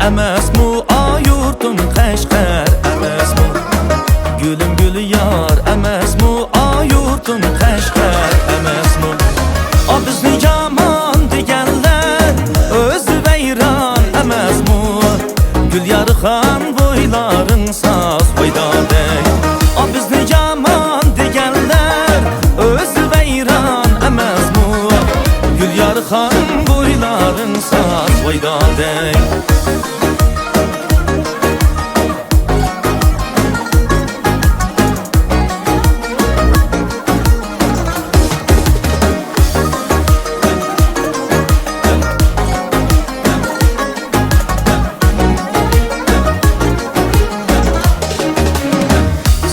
emasmi o yurtum Qashqar emasmi gulum gul yor emasmi o yurtum Qashqar emasmi o bizni yomon deganlar o'zi vayron emasmi Gulyarxon bo'ylaring soz foydadek o bizni yomon deganlar o'zi vayron emasmi Gulyarxon bo'ylaring soz foydadek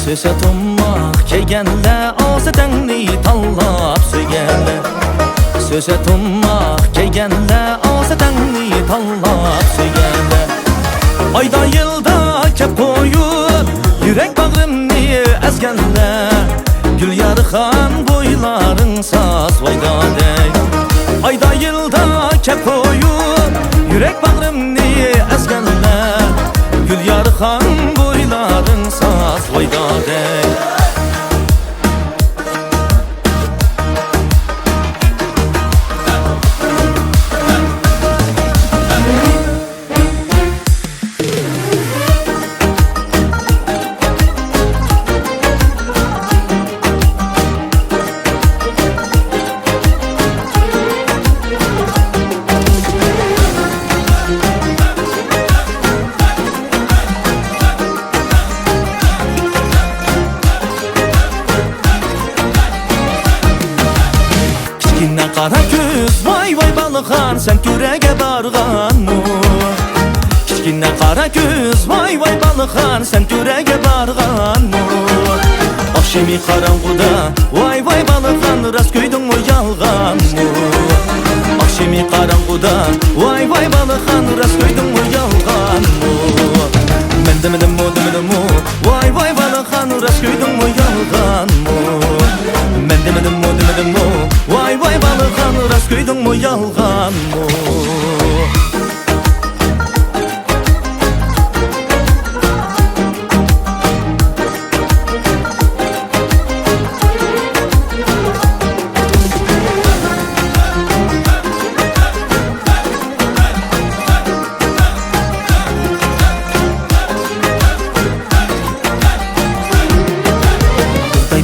Söze tommaq kelganlar osatangni tanlab söyganlar Söze tommaq kelganlar osatangni tanlab söyganlar Ayda yılda kep qo'yib yurak bag'rimni ezganlar Gulyarxon bo'ylaring soz foydadek Ayda yılda kep qo'yib yurak bag'rimni ezganlar Gulyarxon bo'ylaring soz foydadek Kichkina qara ko'z voy voy Baliqxon sen ko'raga borganmi Kichkina qara ko'z voy voy Baliqxon sen ko'raga borganmi Oqshimiy qorong'uda voy voy Baliqxon rost ko'ydingmi yolg'onmi Oqshimiy qorong'uda voy voy Baliqxon rost ko'ydingmi yolg'onmi Mendimidimu voy voy Baliqxon rost ko'ydingmi yolg'onmi Mendimidimu voy voy Baliqxon rost ko'ydingmi yolg'onmi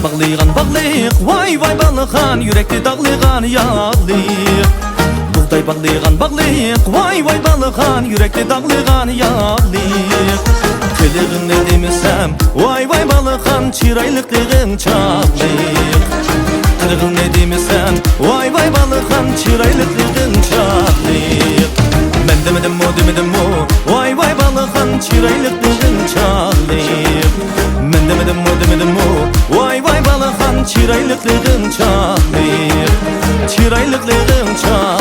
Bağlayğan bağlayıq vay vay Baliqxon yürekli dağlayğan yağlayıq Buğday bağlayğan bağlayıq vay vay Baliqxon yürekli dağlayğan yağlayıq Kılığın ne demisem vay vay Baliqxon çiraylıqlığın çağlayıq Kılığın ne demisem vay vay Baliqxon çiraylıqlığın çağlayıq Ben demedim mu vay vay Baliqxon çiraylıqlığın çağlayıq Ben demedim mu vay vay Baliqxon çiraylıqlığın çağlayıq Çiraylıqlığın çağlayıq